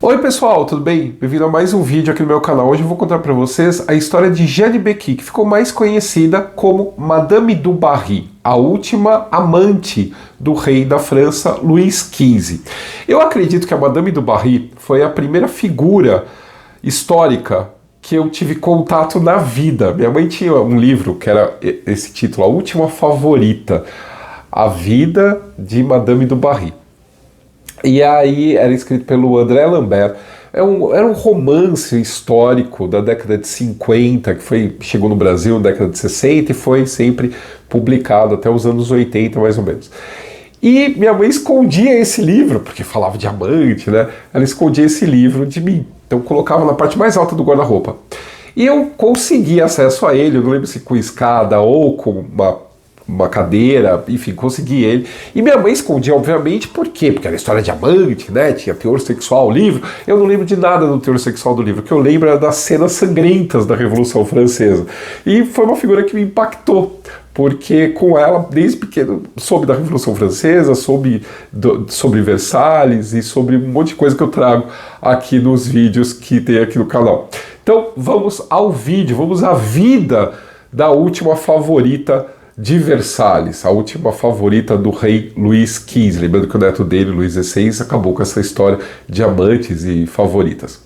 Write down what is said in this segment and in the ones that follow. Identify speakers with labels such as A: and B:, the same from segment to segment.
A: Oi pessoal, tudo bem? Bem-vindo a mais um vídeo aqui no meu canal. Hoje eu vou contar para vocês a história de Jeanne Becky, que ficou mais conhecida como Madame du Barry, a última amante do rei da França, Luís XV. Eu acredito que a Madame du Barry foi a primeira figura histórica que eu tive contato na vida. Minha mãe tinha um livro que era esse título, A Última Favorita, A Vida de Madame du Barry. E aí era escrito pelo André Lambert. Era um romance histórico da década de 50, que chegou no Brasil na década de 60 e foi sempre publicado até os anos 80, mais ou menos. E minha mãe escondia esse livro, porque falava de amante, né? Ela escondia esse livro de mim. Então eu colocava na parte mais alta do guarda-roupa. E eu consegui acesso a ele, eu não lembro se com escada ou com uma cadeira, enfim, consegui ele. E minha mãe escondia, obviamente, por quê? Porque era história de amante, né? Tinha teor sexual o livro. Eu não lembro de nada do teor sexual do livro. O que eu lembro era das cenas sangrentas da Revolução Francesa. E foi uma figura que me impactou, porque com ela, desde pequeno, soube da Revolução Francesa, soube sobre Versalhes e sobre um monte de coisa que eu trago aqui nos vídeos que tem aqui no canal. Então, vamos ao vídeo, vamos à vida da última favorita de Versalhes, a última favorita do rei Luís XV. Lembrando que o neto dele, Luís XVI, acabou com essa história de amantes e favoritas.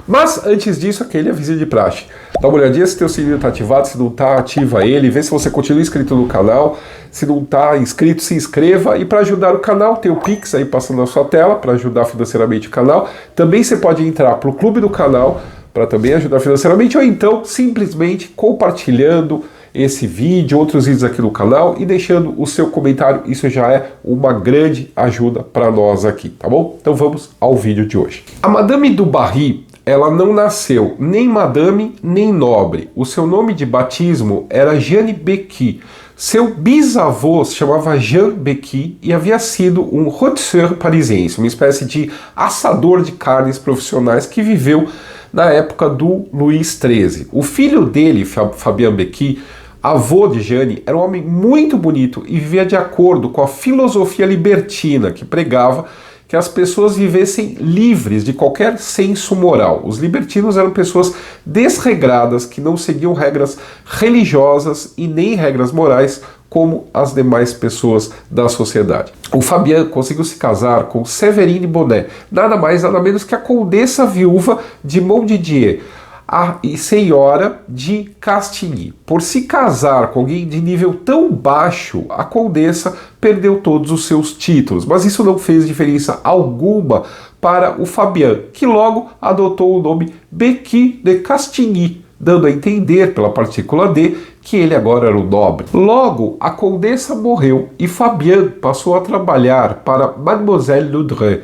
A: Mas antes disso, aquele aviso de praxe. Dá uma olhadinha se teu sininho está ativado, se não está, ativa ele, vê se você continua inscrito no canal. Se não está inscrito, se inscreva. E para ajudar o canal, tem o Pix aí passando na sua tela, para ajudar financeiramente o canal. Também você pode entrar para o clube do canal, para também ajudar financeiramente, ou então simplesmente compartilhando esse vídeo, outros vídeos aqui no canal e deixando o seu comentário. Isso já é uma grande ajuda para nós aqui, tá bom? Então vamos ao vídeo de hoje. A Madame du Barry, ela não nasceu nem madame nem nobre. O seu nome de batismo era Jeanne Becky. Seu bisavô se chamava Jean Becky e havia sido um rôtisseur parisiense, uma espécie de assador de carnes profissionais que viveu na época do Luís XIII. O filho dele, Fabien Becky, avô de Jeanne, era um homem muito bonito e vivia de acordo com a filosofia libertina, que pregava que as pessoas vivessem livres de qualquer senso moral. Os libertinos eram pessoas desregradas, que não seguiam regras religiosas e nem regras morais como as demais pessoas da sociedade. O Fabien conseguiu se casar com Séverine Bonnet, nada mais nada menos que a condessa viúva de Montdidier, a senhora de Castigny. Por se casar com alguém de nível tão baixo, a condessa perdeu todos os seus títulos, mas isso não fez diferença alguma para o Fabien, que logo adotou o nome Becky de Castigny, dando a entender, pela partícula D, que ele agora era o nobre. Logo, a condessa morreu e Fabien passou a trabalhar para Mademoiselle Laudray,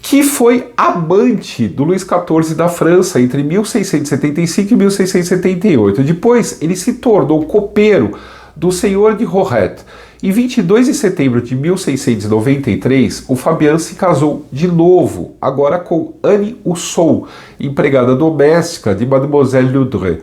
A: que foi amante do Luís XIV da França entre 1675 e 1678. Depois, ele se tornou copeiro do senhor de Roret. Em 22 de setembro de 1693, o Fabien se casou de novo, agora com Anne Husson, empregada doméstica de Mademoiselle Laudray.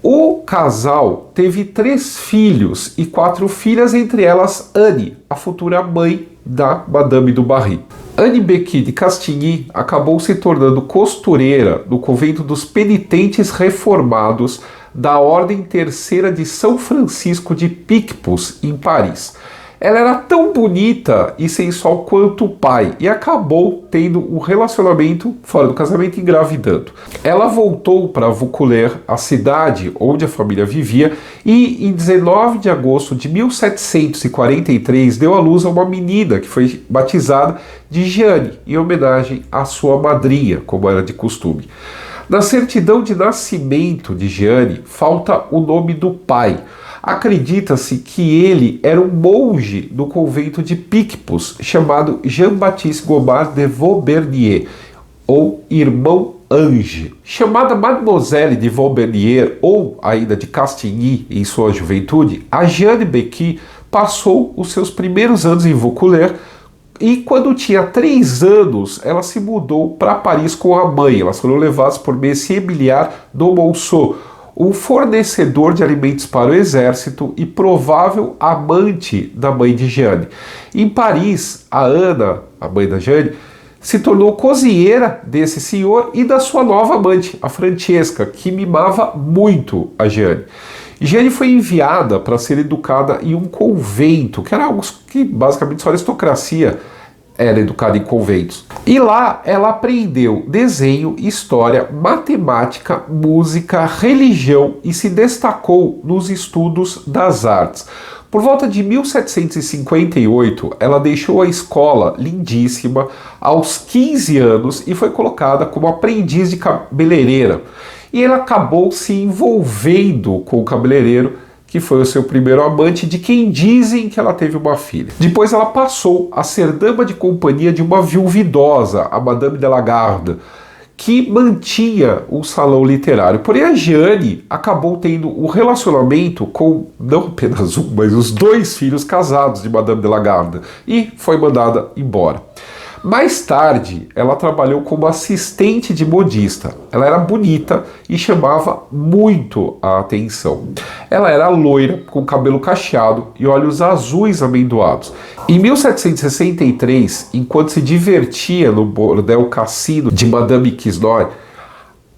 A: O casal teve 3 filhos e 4 filhas, entre elas Anne, a futura mãe da Madame du Barry. Anne Becky de Castigny acabou se tornando costureira no convento dos penitentes reformados da Ordem Terceira de São Francisco de Picpus, em Paris. Ela era tão bonita e sensual quanto o pai e acabou tendo um relacionamento fora do casamento, engravidando. Ela voltou para Vaucouleurs, a cidade onde a família vivia, e em 19 de agosto de 1743 deu à luz a uma menina que foi batizada de Jeanne, em homenagem à sua madrinha, como era de costume. Na certidão de nascimento de Jeanne falta o nome do pai. Acredita-se que ele era um monge do convento de Picpus, chamado Jean-Baptiste Gomard de Vaubernier, ou Irmão Ange. Chamada Mademoiselle de Vaubernier, ou ainda de Castigny em sua juventude, a Jeanne Becky passou os seus primeiros anos em Vaucouleurs e quando tinha 3 anos ela se mudou para Paris com a mãe. Elas foram levadas por Messier Biliard do Monceau, um fornecedor de alimentos para o exército e provável amante da mãe de Jeanne. Em Paris, a Ana, a mãe da Jeanne, se tornou cozinheira desse senhor e da sua nova amante, a Francesca, que mimava muito a Jeanne. Jeanne foi enviada para ser educada em um convento, que era algo que basicamente só a aristocracia era educada em conventos. E lá ela aprendeu desenho, história, matemática, música, religião e se destacou nos estudos das artes. Por volta de 1758, ela deixou a escola lindíssima aos 15 anos e foi colocada como aprendiz de cabeleireira. E ela acabou se envolvendo com o cabeleireiro, que foi o seu primeiro amante, de quem dizem que ela teve uma filha. Depois ela passou a ser dama de companhia de uma viúva idosa, a Madame de la Garde, que mantinha um salão literário. Porém, a Jeanne acabou tendo um relacionamento com não apenas um, mas os 2 filhos casados de Madame de la Garde e foi mandada embora. Mais tarde, ela trabalhou como assistente de modista. Ela era bonita e chamava muito a atenção. Ela era loira, com cabelo cacheado e olhos azuis amendoados. Em 1763, enquanto se divertia no bordel cassino de Madame Quesnoy,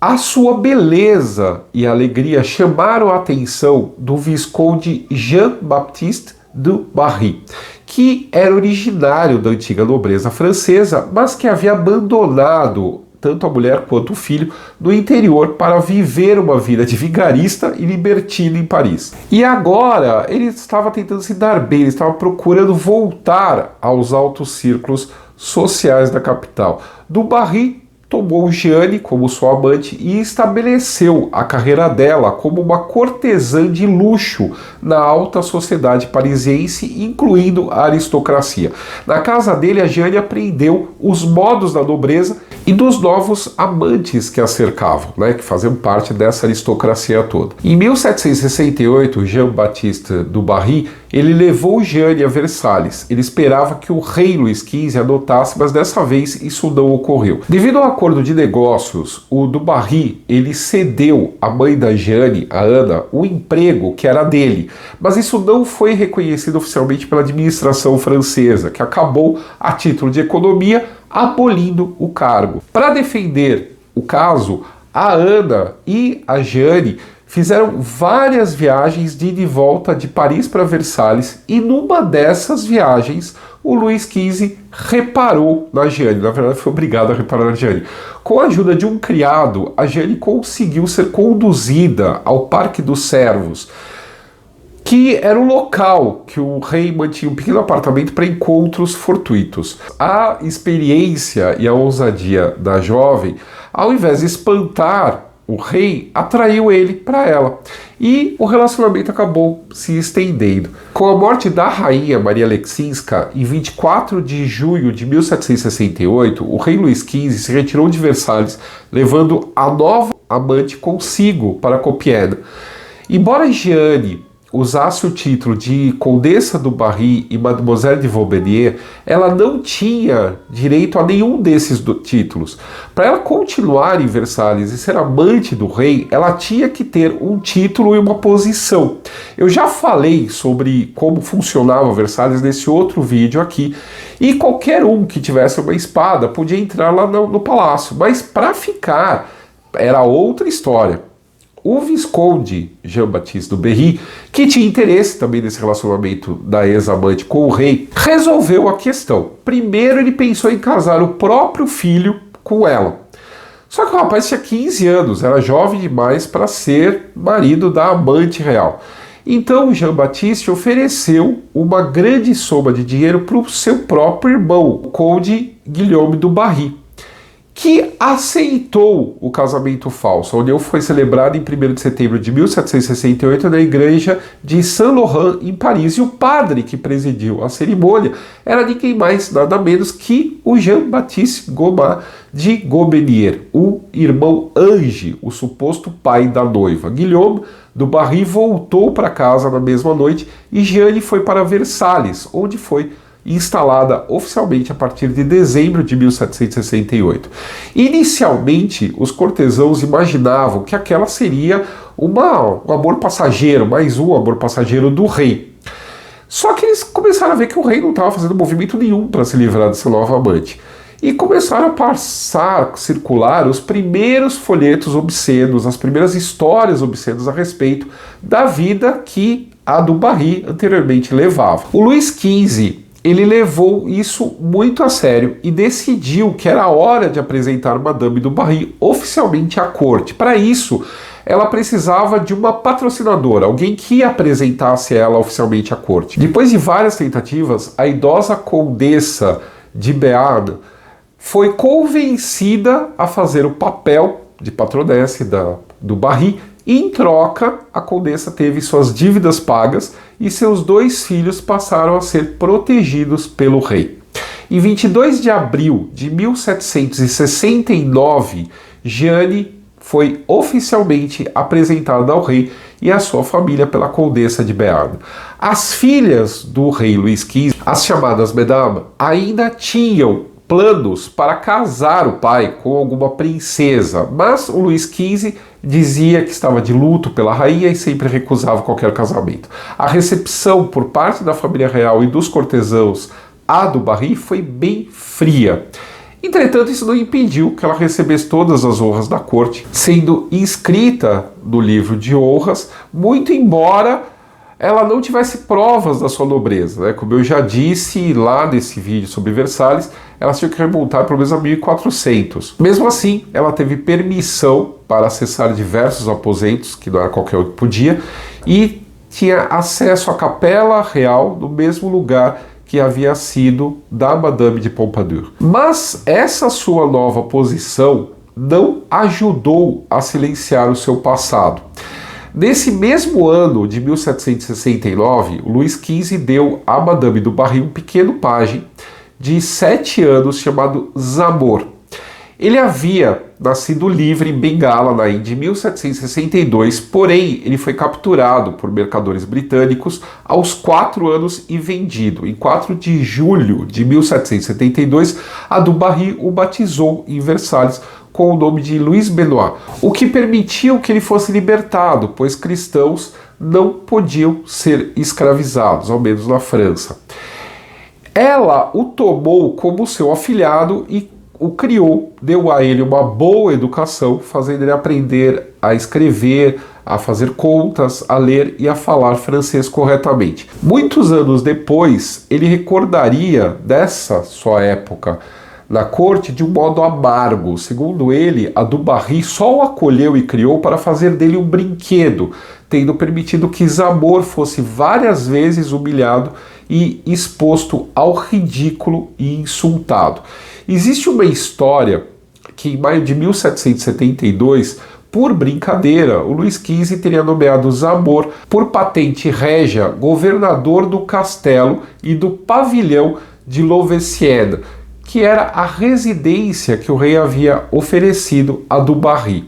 A: a sua beleza e alegria chamaram a atenção do visconde Jean-Baptiste du Barry, que era originário da antiga nobreza francesa, mas que havia abandonado tanto a mulher quanto o filho no interior para viver uma vida de vigarista e libertino em Paris. E agora ele estava tentando se dar bem, ele estava procurando voltar aos altos círculos sociais da capital. Du Barry tomou Jeanne como sua amante e estabeleceu a carreira dela como uma cortesã de luxo na alta sociedade parisiense, incluindo a aristocracia. Na casa dele, a Jeanne aprendeu os modos da nobreza e dos novos amantes que a cercavam, que faziam parte dessa aristocracia toda. Em 1768, Jean-Baptiste du Barry ele levou Jeanne a Versalhes. Ele esperava que o rei Luís XV adotasse, mas dessa vez isso não ocorreu. Devido ao acordo de negócios, o du Barry ele cedeu à mãe da Jeanne, a Ana, o emprego que era dele, mas isso não foi reconhecido oficialmente pela administração francesa, que acabou, a título de economia, abolindo o cargo. Para defender o caso, a Ana e a Jeanne fizeram várias viagens de ida e volta de Paris para Versalhes e numa dessas viagens o Luís XV reparou na Jeanne, na verdade foi obrigado a reparar na Jeanne. Com a ajuda de um criado, a Jeanne conseguiu ser conduzida ao Parque dos Servos, que era um local que o rei mantinha um pequeno apartamento para encontros fortuitos. A experiência e a ousadia da jovem, ao invés de espantar o rei, atraiu ele para ela. E o relacionamento acabou se estendendo. Com a morte da rainha Maria Leczinska, em 24 de junho de 1768, o rei Luís XV se retirou de Versalhes, levando a nova amante consigo para Compiègne. Embora Jeanne usasse o título de Condessa du Barry e Mademoiselle de Vaubernier, ela não tinha direito a nenhum desses títulos. Para ela continuar em Versalhes e ser amante do rei, ela tinha que ter um título e uma posição. Eu já falei sobre como funcionava Versalhes nesse outro vídeo aqui, e qualquer um que tivesse uma espada podia entrar lá no palácio, mas para ficar era outra história. O Visconde Jean-Baptiste du Barry, que tinha interesse também nesse relacionamento da ex-amante com o rei, resolveu a questão. Primeiro ele pensou em casar o próprio filho com ela. Só que o rapaz tinha 15 anos, era jovem demais para ser marido da amante real. Então Jean-Baptiste ofereceu uma grande soma de dinheiro para o seu próprio irmão, o Conde Guilherme du Barry, que aceitou o casamento falso. A união foi celebrada em 1º de setembro de 1768 na igreja de Saint-Laurent, em Paris, e o padre que presidiu a cerimônia era ninguém mais, nada menos que o Jean-Baptiste Gomard de Gobenier, o irmão Ange, o suposto pai da noiva. Guilherme du Barry voltou para casa na mesma noite e Jeanne foi para Versalhes, onde foi instalada oficialmente a partir de dezembro de 1768. Inicialmente, os cortesãos imaginavam que aquela seria um amor passageiro, mais um amor passageiro do rei. Só que eles começaram a ver que o rei não estava fazendo movimento nenhum para se livrar dessa nova amante. e começaram a passar, circular os primeiros folhetos obscenos, as primeiras histórias obscenas a respeito da vida que a du Barry anteriormente levava. O Luís XV, ele levou isso muito a sério e decidiu que era hora de apresentar Madame du Barry oficialmente à corte. Para isso, ela precisava de uma patrocinadora, alguém que apresentasse ela oficialmente à corte. Depois de várias tentativas, a idosa condessa de Béarn foi convencida a fazer o papel de patronesse du Barry. Em troca, a condessa teve suas dívidas pagas e seus 2 filhos passaram a ser protegidos pelo rei. Em 22 de abril de 1769, Jeanne foi oficialmente apresentada ao rei e à sua família pela condessa de Béarn. As filhas do rei Luís XV, as chamadas Mesdames, ainda tinham planos para casar o pai com alguma princesa, mas o Luís XV dizia que estava de luto pela rainha e sempre recusava qualquer casamento. A recepção por parte da família real e dos cortesãos a du Barry foi bem fria. Entretanto, isso não impediu que ela recebesse todas as honras da corte, sendo inscrita no livro de honras, muito embora ela não tivesse provas da sua nobreza, né? Como eu já disse lá nesse vídeo sobre Versalhes, ela tinha que remontar pelo menos a 1400. Mesmo assim, ela teve permissão para acessar diversos aposentos, que não era qualquer um que podia, e tinha acesso à capela real no mesmo lugar que havia sido da Madame de Pompadour. Mas essa sua nova posição não ajudou a silenciar o seu passado. Nesse mesmo ano de 1769, Luís XV deu a Madame du Barry um pequeno pajem de 7 anos chamado Zamor. Ele havia nascido livre em Bengala, na Índia, em 1762, porém ele foi capturado por mercadores britânicos aos 4 anos e vendido. Em 4 de julho de 1772, a du Barry o batizou em Versalhes com o nome de Louis Benoit, o que permitiu que ele fosse libertado, pois cristãos não podiam ser escravizados, ao menos na França. Ela o tomou como seu afilhado e o criou, deu a ele uma boa educação, fazendo ele aprender a escrever, a fazer contas, a ler e a falar francês corretamente. Muitos anos depois, ele recordaria dessa sua época na corte de um modo amargo. Segundo ele, a du Barry só o acolheu e criou para fazer dele um brinquedo, tendo permitido que Zamor fosse várias vezes humilhado e exposto ao ridículo e insultado. Existe uma história que em maio de 1772, por brincadeira, o Luís XV teria nomeado Zamor por patente régia governador do castelo e do pavilhão de Louveciennes, que era a residência que o rei havia oferecido a du Barry.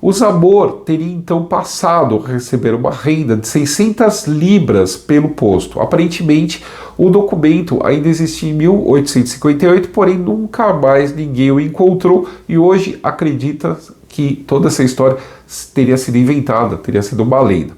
A: O Zamor teria então passado a receber uma renda de 600 libras pelo posto. Aparentemente, o documento ainda existia em 1858, porém nunca mais ninguém o encontrou e hoje acredita que toda essa história teria sido inventada, teria sido uma lenda.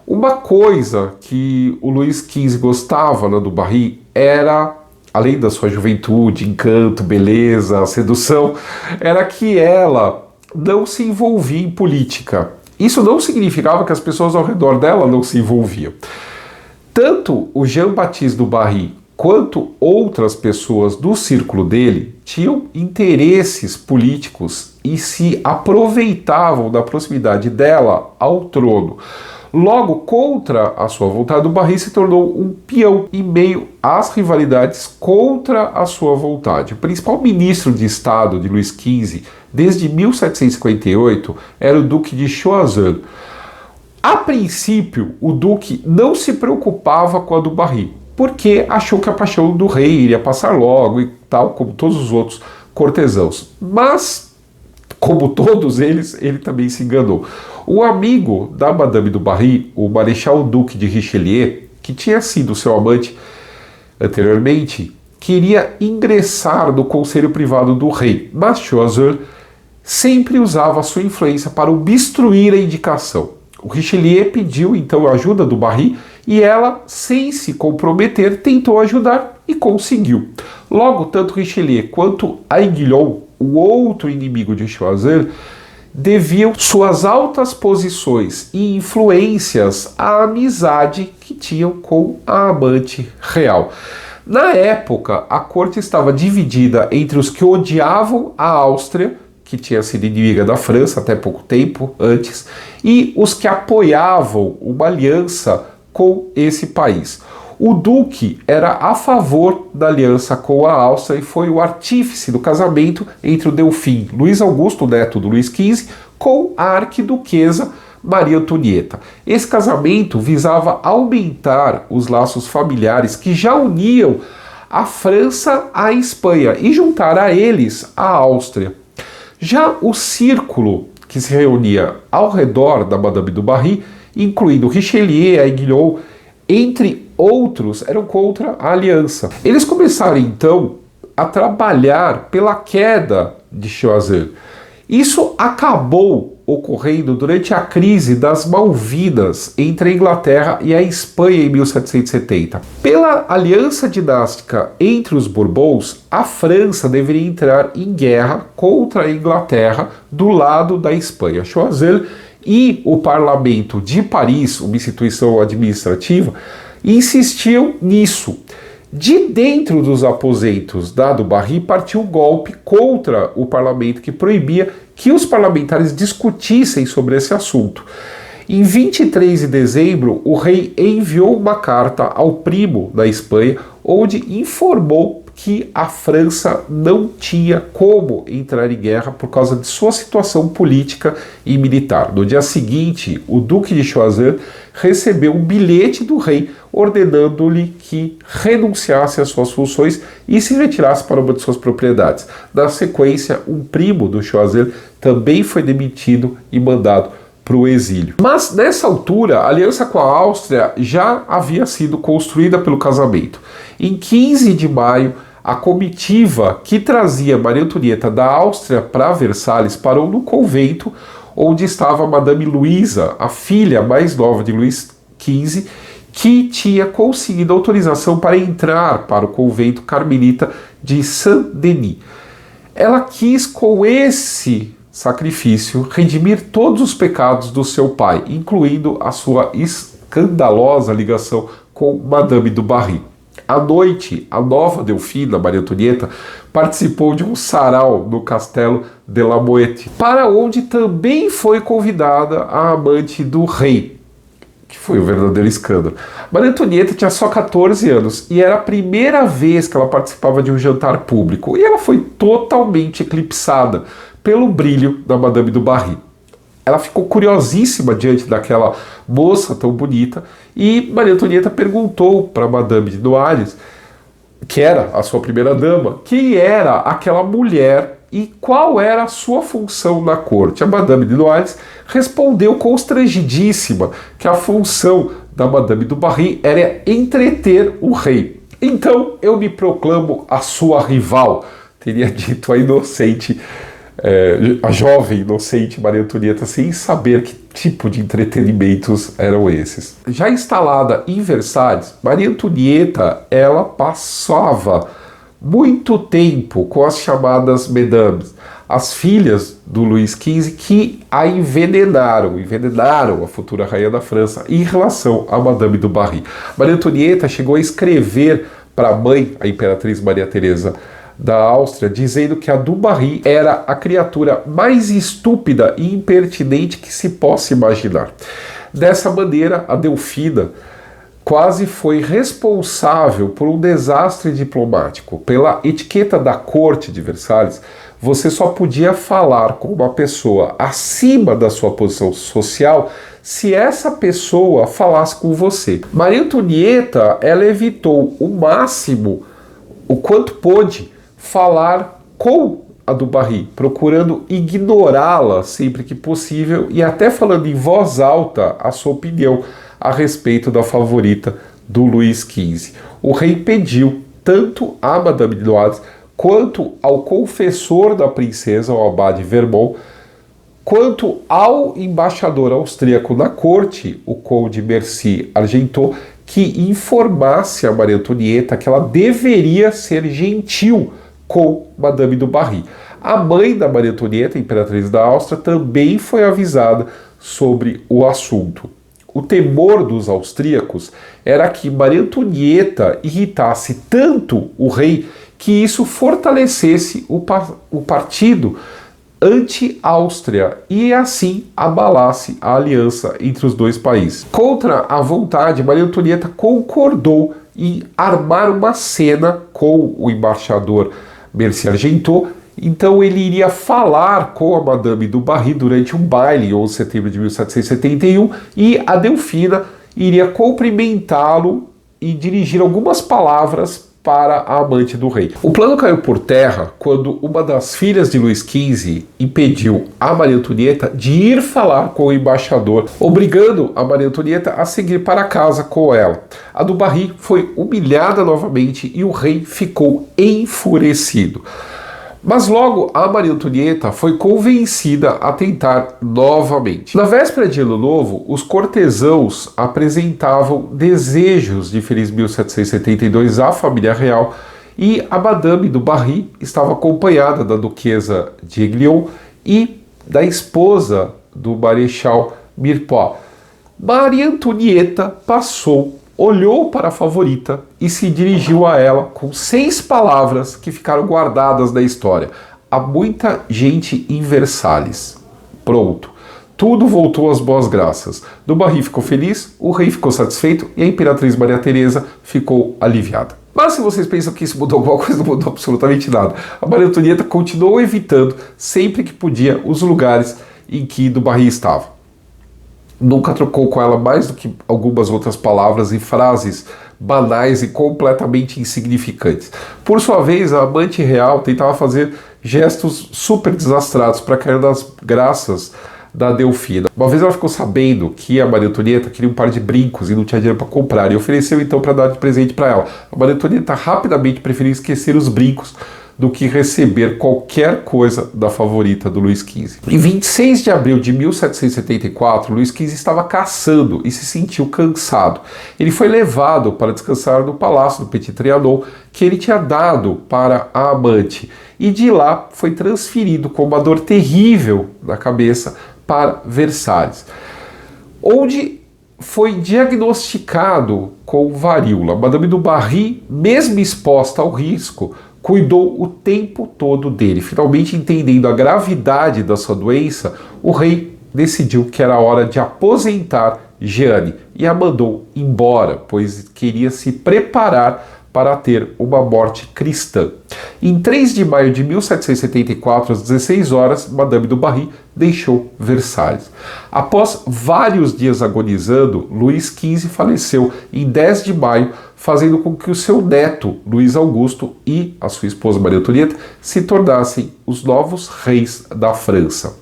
A: Uma coisa que o Luís XV gostava na du Barry era, além da sua juventude, encanto, beleza, sedução, era que ela não se envolvia em política. Isso não significava que as pessoas ao redor dela não se envolviam. Tanto o Jean-Baptiste du Barry quanto outras pessoas do círculo dele tinham interesses políticos e se aproveitavam da proximidade dela ao trono. Logo, contra a sua vontade, du Barry se tornou um peão em meio às rivalidades contra a sua vontade. O principal ministro de Estado de Luís XV, desde 1758, era o Duque de Choiseul. A princípio, o Duque não se preocupava com a du Barry, porque achou que a paixão do rei iria passar logo e tal, como todos os outros cortesãos. Mas, como todos eles, ele também se enganou. O amigo da Madame du Barry, o Marechal Duque de Richelieu, que tinha sido seu amante anteriormente, queria ingressar no conselho privado do rei, mas Choiseul sempre usava a sua influência para obstruir a indicação. O Richelieu pediu então a ajuda do Barry e ela, sem se comprometer, tentou ajudar e conseguiu. Logo, tanto Richelieu quanto Aiguillon, o outro inimigo de Choiseul, deviam suas altas posições e influências à amizade que tinham com a amante real. Na época, a corte estava dividida entre os que odiavam a Áustria, que tinha sido inimiga da França até pouco tempo antes, e os que apoiavam uma aliança com esse país. O duque era a favor da aliança com a Áustria e foi o artífice do casamento entre o Delfim Luís Augusto, neto do Luís XV, com a arquiduquesa Maria Antonieta. Esse casamento visava aumentar os laços familiares que já uniam a França à Espanha e juntar a eles a Áustria. Já o círculo que se reunia ao redor da Madame du Barry, incluindo Richelieu, Aiguillon, entre outros, eram contra a aliança. Eles começaram então a trabalhar pela queda de Choiseul. Isso acabou ocorrendo durante a crise das Malvinas entre a Inglaterra e a Espanha em 1770. Pela aliança dinástica entre os Bourbons, a França deveria entrar em guerra contra a Inglaterra do lado da Espanha. Choiseul e o Parlamento de Paris, uma instituição administrativa, insistiam nisso. De dentro dos aposentos da du Barry partiu um golpe contra o parlamento que proibia que os parlamentares discutissem sobre esse assunto. Em 23 de dezembro, o rei enviou uma carta ao primo da Espanha, onde informou que a França não tinha como entrar em guerra por causa de sua situação política e militar. No dia seguinte, o Duque de Choiseul recebeu um bilhete do rei ordenando-lhe que renunciasse às suas funções e se retirasse para uma de suas propriedades. Na sequência, um primo do Choiseul também foi demitido e mandado para o exílio. Mas nessa altura, a aliança com a Áustria já havia sido construída pelo casamento. Em 15 de maio, a comitiva que trazia Maria Antonieta da Áustria para Versalhes parou no convento onde estava Madame Luísa, a filha mais nova de Luís XV, que tinha conseguido autorização para entrar para o convento carmelita de Saint-Denis. Ela quis, com esse sacrifício, redimir todos os pecados do seu pai, incluindo a sua escandalosa ligação com Madame du Barry. À noite, a nova Delfina, Maria Antonieta, participou de um sarau no castelo de La Moette, para onde também foi convidada a amante do rei, que foi um verdadeiro escândalo. Maria Antonieta tinha só 14 anos e era a primeira vez que ela participava de um jantar público, e ela foi totalmente eclipsada pelo brilho da Madame du Barry. Ela ficou curiosíssima diante daquela moça tão bonita e Maria Antonieta perguntou para Madame de Noailles, que era a sua primeira dama, quem era aquela mulher e qual era a sua função na corte. A Madame de Noailles respondeu constrangidíssima que a função da Madame du Barry era entreter o rei. Então eu me proclamo a sua rival, teria dito a inocente a jovem inocente Maria Antonieta, sem saber que tipo de entretenimentos eram esses. Já instalada em Versalhes, Maria Antonieta, ela passava muito tempo com as chamadas Mesdames, as filhas do Luís XV, que a envenenaram a futura rainha da França em relação a Madame du Barry. Maria Antonieta chegou a escrever para a mãe, a Imperatriz Maria Teresa da Áustria, dizendo que a du Barry era a criatura mais estúpida e impertinente que se possa imaginar. Dessa maneira, a Delfina quase foi responsável por um desastre diplomático. Pela etiqueta da corte de Versalhes, você só podia falar com uma pessoa acima da sua posição social se essa pessoa falasse com você. Maria Antonieta, ela evitou o máximo, o quanto pôde, falar com a du Barry, procurando ignorá-la sempre que possível e até falando em voz alta a sua opinião a respeito da favorita do Luís XV. O rei pediu tanto a Madame de Noailles quanto ao confessor da princesa, o abade Vermont, quanto ao embaixador austríaco na corte, o conde Mercy Argenteau, que informasse a Maria Antonieta que ela deveria ser gentil com Madame du Barry. A mãe da Maria Antonieta, imperatriz da Áustria, também foi avisada sobre o assunto. O temor dos austríacos era que Maria Antonieta irritasse tanto o rei que isso fortalecesse o partido anti-Áustria e assim abalasse a aliança entre os dois países. Contra a vontade, Maria Antonieta concordou em armar uma cena com o embaixador Mercier Argenteau. Então ele iria falar com a Madame du Barry durante um baile em 11 de setembro de 1771 e a Delfina iria cumprimentá-lo e dirigir algumas palavras para a amante do rei. O plano caiu por terra quando uma das filhas de Luís XV impediu a Maria Antonieta de ir falar com o embaixador, obrigando a Maria Antonieta a seguir para casa com ela. A du Barry foi humilhada novamente e o rei ficou enfurecido. Mas logo a Maria Antonieta foi convencida a tentar novamente. Na véspera de Ano Novo, os cortesãos apresentavam desejos de feliz 1772 à família real e a Madame du Barry estava acompanhada da duquesa de Aiguillon e da esposa do marechal Mirepoix. Maria Antonieta passou, olhou para a favorita e se dirigiu a ela com 6 palavras que ficaram guardadas na história. Há muita gente em Versalhes. Pronto. Tudo voltou às boas graças. Du Barry ficou feliz, o rei ficou satisfeito e a imperatriz Maria Teresa ficou aliviada. Mas se vocês pensam que isso mudou alguma coisa, não mudou absolutamente nada. A Maria Antonieta continuou evitando, sempre que podia, os lugares em que Du Barry estava. Nunca trocou com ela mais do que algumas outras palavras e frases banais e completamente insignificantes. Por sua vez, a amante real tentava fazer gestos super desastrados para cair nas graças da Delfina. Uma vez ela ficou sabendo que a Maria Antonieta queria um par de brincos e não tinha dinheiro para comprar, e ofereceu então para dar de presente para ela. A Maria Antonieta rapidamente preferiu esquecer os brincos do que receber qualquer coisa da favorita do Luís XV. Em 26 de abril de 1774, Luís XV estava caçando e se sentiu cansado. Ele foi levado para descansar no palácio do Petit Trianon, que ele tinha dado para a amante, e de lá foi transferido com uma dor terrível na cabeça para Versalhes, onde foi diagnosticado com varíola. Madame du Barry, mesmo exposta ao risco, cuidou o tempo todo dele. Finalmente, entendendo a gravidade da sua doença, o rei decidiu que era hora de aposentar Jeanne e a mandou embora, pois queria se preparar para ter uma morte cristã. Em 3 de maio de 1774, às 16 horas, Madame du Barry deixou Versalhes. Após vários dias agonizando, Luís XV faleceu em 10 de maio, fazendo com que o seu neto, Luís Augusto, e a sua esposa Maria Antonieta se tornassem os novos reis da França.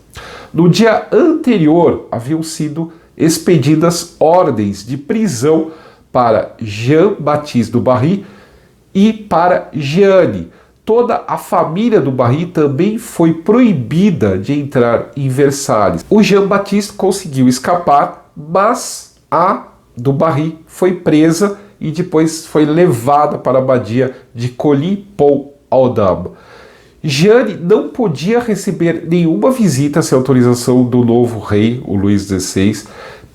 A: No dia anterior, haviam sido expedidas ordens de prisão para Jean-Baptiste du Barry e para Jeanne. Toda a família du Barry também foi proibida de entrar em Versalhes. O Jean-Baptiste conseguiu escapar, mas a du Barry foi presa e depois foi levada para a abadia de Coligny-Pont-Audame. Jeanne não podia receber nenhuma visita sem autorização do novo rei, o Luís XVI.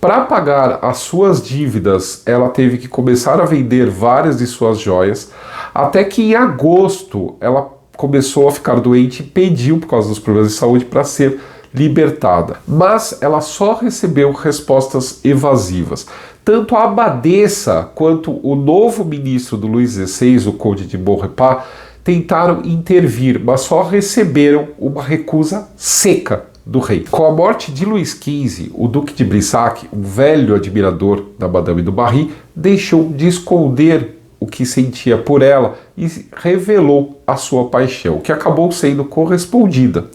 A: Para pagar as suas dívidas, ela teve que começar a vender várias de suas joias, até que em agosto ela começou a ficar doente e pediu, por causa dos problemas de saúde, para ser libertada. Mas ela só recebeu respostas evasivas. Tanto a abadesa quanto o novo ministro do Luís XVI, o conde de Maurepas, tentaram intervir, mas só receberam uma recusa seca do rei. Com a morte de Luís XV, o duque de Brissac, um velho admirador da Madame du Barry, deixou de esconder o que sentia por ela e revelou a sua paixão, que acabou sendo correspondida.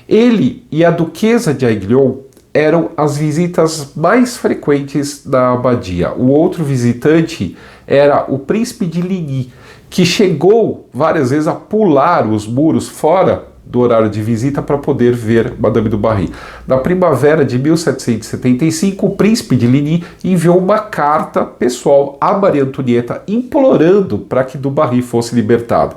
A: Ele e a duquesa de Aiguillon eram as visitas mais frequentes da abadia. O outro visitante era o príncipe de Ligny, que chegou várias vezes a pular os muros fora do horário de visita para poder ver Madame du Barry. Na primavera de 1775, o príncipe de Ligny enviou uma carta pessoal a Maria Antonieta implorando para que du Barry fosse libertada.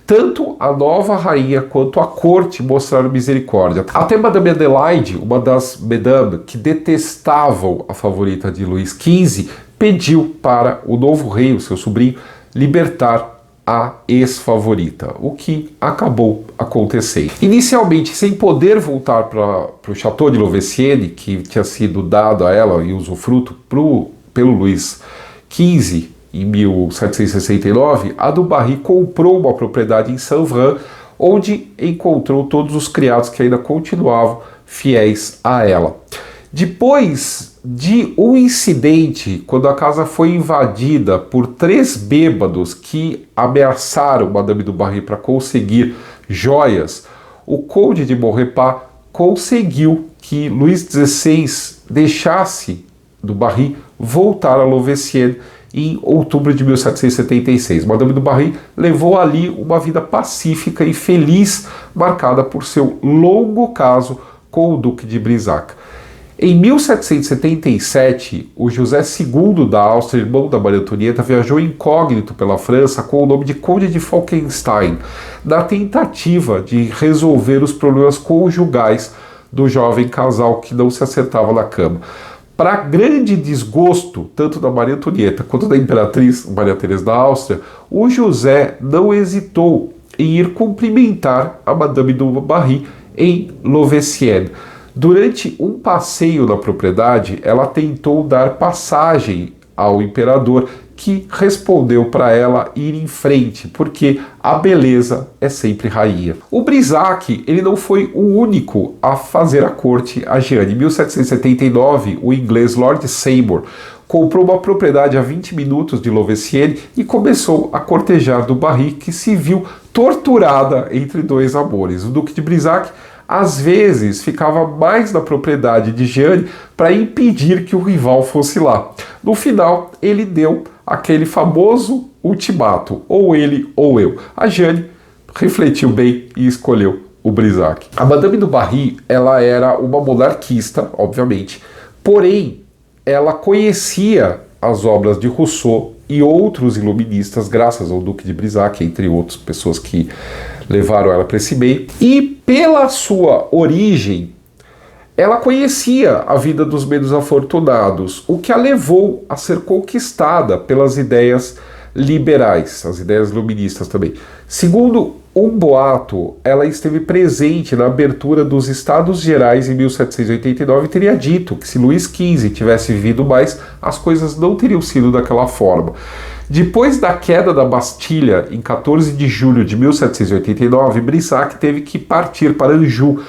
A: Tanto a nova rainha quanto a corte mostraram misericórdia. Até Madame Adelaide, uma das mesdames que detestavam a favorita de Luís XV, pediu para o novo rei, o seu sobrinho, libertar a ex-favorita, o que acabou acontecendo. Inicialmente, sem poder voltar para o Château de Louveciennes, que tinha sido dado a ela em usufruto pelo Luís XV, em 1769, a du Barry comprou uma propriedade em Saint-Vrain, onde encontrou todos os criados que ainda continuavam fiéis a ela. Depois de um incidente, quando a casa foi invadida por 3 bêbados que ameaçaram Madame du Barry para conseguir joias, o conde de Maurepas conseguiu que Luís XVI deixasse du Barry voltar a Louveciennes em outubro de 1776. Madame du Barry levou ali uma vida pacífica e feliz, marcada por seu longo caso com o Duque de Brissac. Em 1777, o José II da Áustria, irmão da Maria Antonieta, viajou incógnito pela França com o nome de Conde de Falkenstein, na tentativa de resolver os problemas conjugais do jovem casal que não se acertava na cama. Para grande desgosto, tanto da Maria Antonieta quanto da imperatriz Maria Teresa da Áustria, o José não hesitou em ir cumprimentar a Madame du Barry em Louveciennes. Durante um passeio na propriedade, ela tentou dar passagem ao imperador, que respondeu para ela ir em frente, porque a beleza é sempre rainha. O Brissac, ele não foi o único a fazer a corte a Jeanne. Em 1779, o inglês Lord Seymour comprou uma propriedade a 20 minutos de Louveciennes e começou a cortejar du Barry, que se viu torturada entre 2 amores. O Duque de Brissac às vezes ficava mais na propriedade de Jeanne para impedir que o rival fosse lá. No final, ele deu aquele famoso ultimato, ou ele ou eu. A Jeanne refletiu bem e escolheu o Brissac. A Madame du Barry, ela era uma monarquista, obviamente, porém, ela conhecia as obras de Rousseau e outros iluministas, graças ao Duque de Brissac, entre outras pessoas que levaram ela para esse meio. E pela sua origem, ela conhecia a vida dos menos afortunados, o que a levou a ser conquistada pelas ideias liberais, as ideias iluministas também. Segundo um boato, ela esteve presente na abertura dos Estados Gerais em 1789 e teria dito que se Luís XV tivesse vivido mais, as coisas não teriam sido daquela forma. Depois da queda da Bastilha, em 14 de julho de 1789, Brissac teve que partir para Anjou.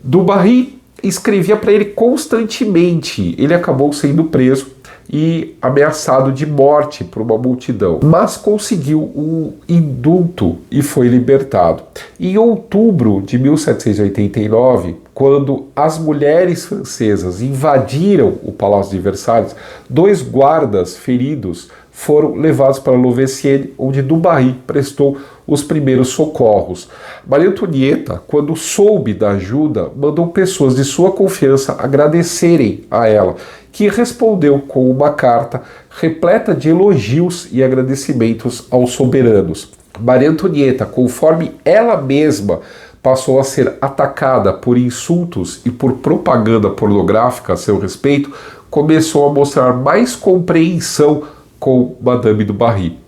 A: Du Barry escrevia para ele constantemente. Ele acabou sendo preso e ameaçado de morte por uma multidão, mas conseguiu um indulto e foi libertado. Em outubro de 1789, quando as mulheres francesas invadiram o Palácio de Versalhes, 2 guardas feridos foram levados para Louveciennes, onde du Barry prestou os primeiros socorros. Maria Antonieta, quando soube da ajuda, mandou pessoas de sua confiança agradecerem a ela, que respondeu com uma carta repleta de elogios e agradecimentos aos soberanos. Maria Antonieta, conforme ela mesma passou a ser atacada por insultos e por propaganda pornográfica a seu respeito, começou a mostrar mais compreensão com Madame du Barry.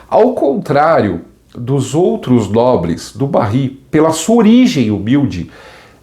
A: Ao contrário dos outros nobres, du Barry, pela sua origem humilde,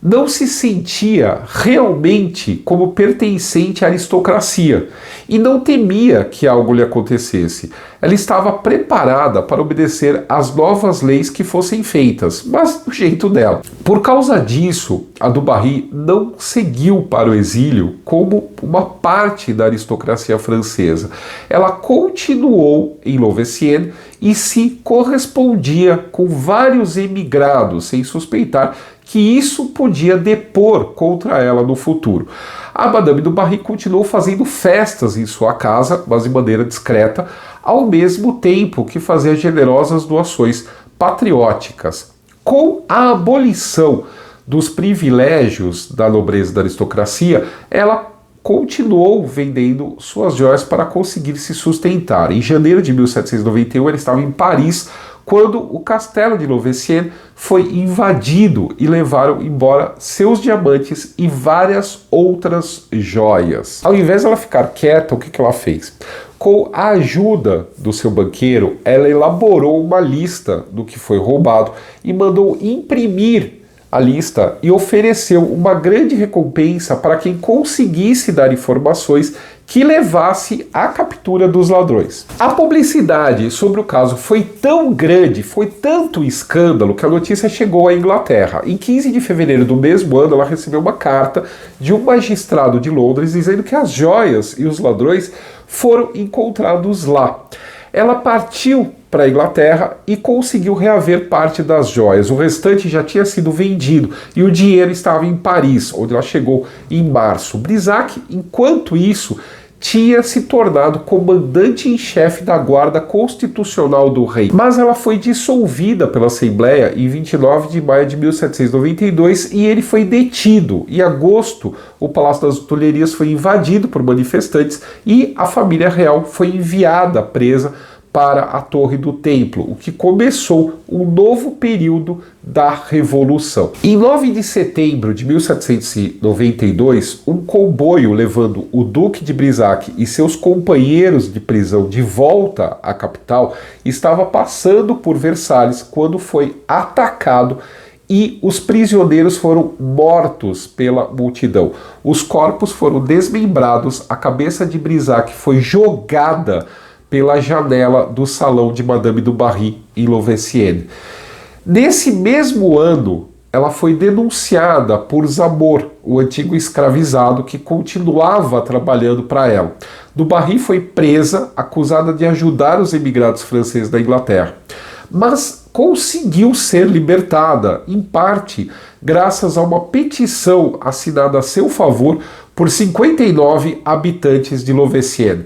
A: não se sentia realmente como pertencente à aristocracia e não temia que algo lhe acontecesse. Ela estava preparada para obedecer às novas leis que fossem feitas, mas do jeito dela. Por causa disso, a du Barry não seguiu para o exílio como uma parte da aristocracia francesa. Ela continuou em Louveciennes e se correspondia com vários emigrados, sem suspeitar que isso podia depor contra ela no futuro. A Madame du Barry continuou fazendo festas em sua casa, mas de maneira discreta, ao mesmo tempo que fazia generosas doações patrióticas. Com a abolição dos privilégios da nobreza e da aristocracia, ela continuou vendendo suas joias para conseguir se sustentar. Em janeiro de 1791, ele estava em Paris, quando o castelo de Louveciennes foi invadido e levaram embora seus diamantes e várias outras joias. Ao invés de ela ficar quieta, o que ela fez? Com a ajuda do seu banqueiro, ela elaborou uma lista do que foi roubado e mandou imprimir a lista e ofereceu uma grande recompensa para quem conseguisse dar informações que levasse à captura dos ladrões. A publicidade sobre o caso foi tão grande, foi tanto escândalo, que a notícia chegou à Inglaterra. Em 15 de fevereiro do mesmo ano, ela recebeu uma carta de um magistrado de Londres dizendo que as joias e os ladrões foram encontrados lá. Ela partiu para a Inglaterra e conseguiu reaver parte das joias. O restante já tinha sido vendido e o dinheiro estava em Paris, onde ela chegou em março. Brissac, enquanto isso, tinha se tornado comandante em chefe da Guarda Constitucional do Rei. Mas ela foi dissolvida pela Assembleia em 29 de maio de 1792 e ele foi detido. Em agosto, o Palácio das Tulherias foi invadido por manifestantes e a família real foi enviada presa para a Torre do Templo, o que começou um novo período da Revolução. Em 9 de setembro de 1792, um comboio levando o Duque de Brissac e seus companheiros de prisão de volta à capital estava passando por Versalhes quando foi atacado e os prisioneiros foram mortos pela multidão. Os corpos foram desmembrados, a cabeça de Brissac foi jogada pela janela do salão de Madame du Barry em Louveciennes. Nesse mesmo ano, ela foi denunciada por Zamor, o antigo escravizado que continuava trabalhando para ela. Du Barry foi presa, acusada de ajudar os imigrados franceses da Inglaterra, mas conseguiu ser libertada, em parte graças a uma petição assinada a seu favor por 59 habitantes de Louveciennes.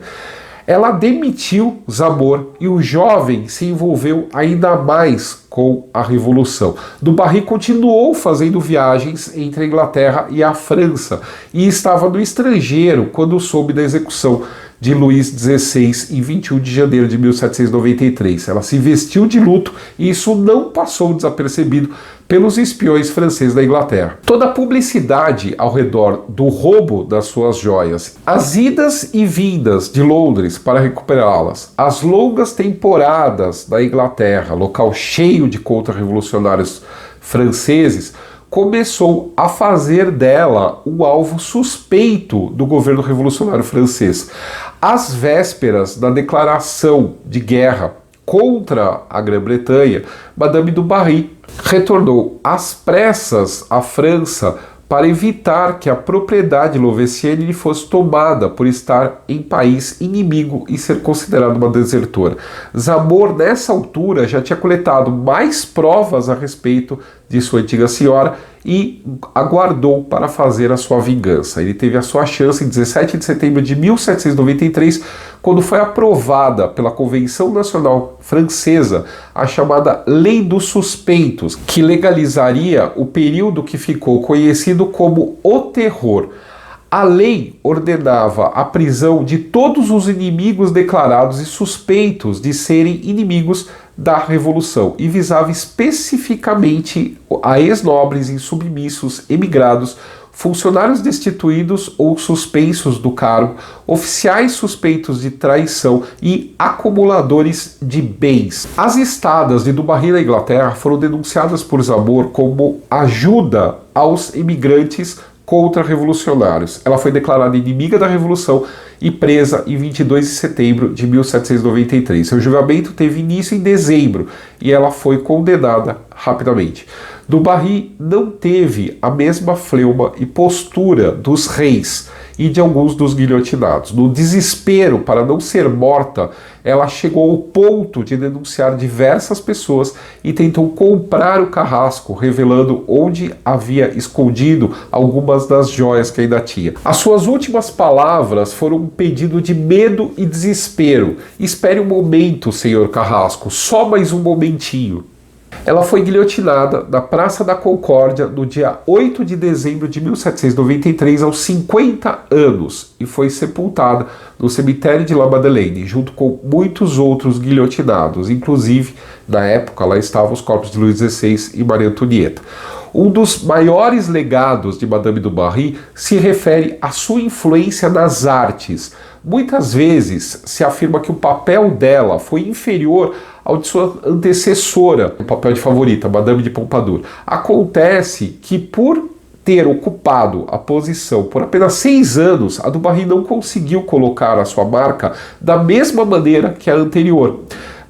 A: Ela demitiu Zamor e o jovem se envolveu ainda mais com a Revolução. Du Barry continuou fazendo viagens entre a Inglaterra e a França e estava no estrangeiro quando soube da execução de Luís XVI em 21 de janeiro de 1793. Ela se vestiu de luto e isso não passou desapercebido pelos espiões franceses da Inglaterra. Toda a publicidade ao redor do roubo das suas joias, as idas e vindas de Londres para recuperá-las, as longas temporadas da Inglaterra, local cheio de contra-revolucionários franceses, começou a fazer dela um alvo suspeito do governo revolucionário francês. Às vésperas da declaração de guerra contra a Grã-Bretanha, Madame du Barry retornou às pressas à França para evitar que a propriedade Louveciennes lhe fosse tomada por estar em país inimigo e ser considerada uma desertora. Zamor, nessa altura, já tinha coletado mais provas a respeito de sua antiga senhora e aguardou para fazer a sua vingança. Ele teve a sua chance em 17 de setembro de 1793, quando foi aprovada pela Convenção Nacional Francesa a chamada Lei dos Suspeitos, que legalizaria o período que ficou conhecido como o Terror. A lei ordenava a prisão de todos os inimigos declarados e suspeitos de serem inimigos da Revolução e visava especificamente a ex-nobres insubmissos, emigrados, funcionários destituídos ou suspensos do cargo, oficiais suspeitos de traição e acumuladores de bens. As estadas de Du Barry na Inglaterra foram denunciadas por Zamor como ajuda aos imigrantes contra-revolucionários. Ela foi declarada inimiga da Revolução e presa em 22 de setembro de 1793. Seu julgamento teve início em dezembro e ela foi condenada rapidamente. Du Barry não teve a mesma fleuma e postura dos reis e de alguns dos guilhotinados. No desespero para não ser morta, ela chegou ao ponto de denunciar diversas pessoas e tentou comprar o carrasco, revelando onde havia escondido algumas das joias que ainda tinha. As suas últimas palavras foram um pedido de medo e desespero. Espere um momento, senhor Carrasco, só mais um momentinho. Ela foi guilhotinada na Praça da Concórdia no dia 8 de dezembro de 1793, aos 50 anos, e foi sepultada no cemitério de La Madeleine, junto com muitos outros guilhotinados. Inclusive, na época, lá estavam os corpos de Luís XVI e Maria Antonieta. Um dos maiores legados de Madame du Barry se refere à sua influência nas artes. Muitas vezes se afirma que o papel dela foi inferior ao de sua antecessora, o papel de favorita, Madame de Pompadour. Acontece que, por ter ocupado a posição por apenas 6 anos, a du Barry não conseguiu colocar a sua marca da mesma maneira que a anterior.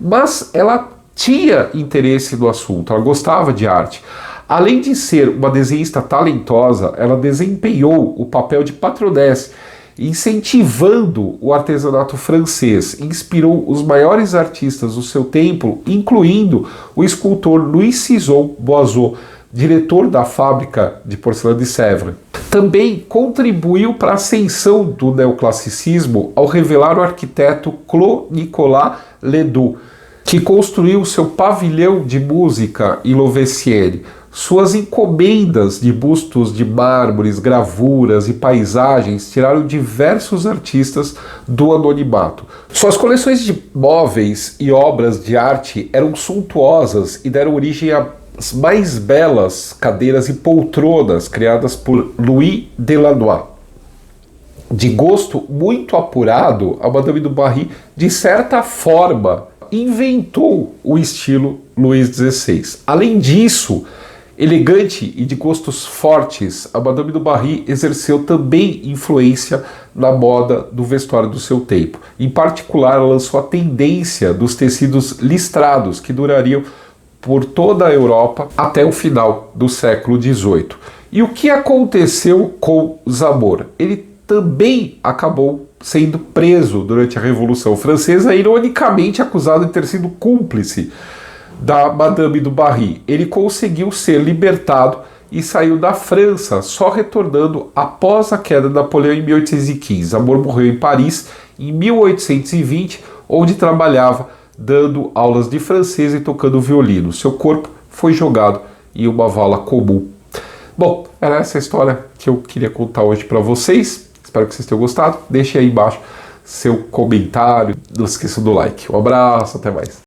A: Mas ela tinha interesse no assunto, ela gostava de arte. Além de ser uma desenhista talentosa, ela desempenhou o papel de patronesse, incentivando o artesanato francês. Inspirou os maiores artistas do seu tempo, incluindo o escultor Louis Cizon Boisseau, diretor da fábrica de porcelana de Sèvres. Também contribuiu para a ascensão do neoclassicismo ao revelar o arquiteto Claude Nicolas Ledoux, que construiu seu pavilhão de música em Louveciennes. Suas encomendas de bustos de mármores, gravuras e paisagens tiraram diversos artistas do anonimato. Suas coleções de móveis e obras de arte eram suntuosas e deram origem às mais belas cadeiras e poltronas criadas por Louis Delannoy. De gosto muito apurado, a Madame du Barry, de certa forma, inventou o estilo Luís XVI. Além disso, elegante e de gostos fortes, a Madame du Barry exerceu também influência na moda do vestuário do seu tempo. Em particular, ela lançou a tendência dos tecidos listrados, que durariam por toda a Europa até o final do século XVIII. E o que aconteceu com Zamor? Ele também acabou sendo preso durante a Revolução Francesa, ironicamente acusado de ter sido cúmplice da Madame du Barry. Ele conseguiu ser libertado e saiu da França, só retornando após a queda de Napoleão em 1815. Zamor morreu em Paris em 1820, onde trabalhava dando aulas de francês e tocando violino. Seu corpo foi jogado em uma vala comum. Bom, era essa a história que eu queria contar hoje para vocês. Espero que vocês tenham gostado. Deixe aí embaixo seu comentário. Não se esqueça do like. Um abraço, até mais.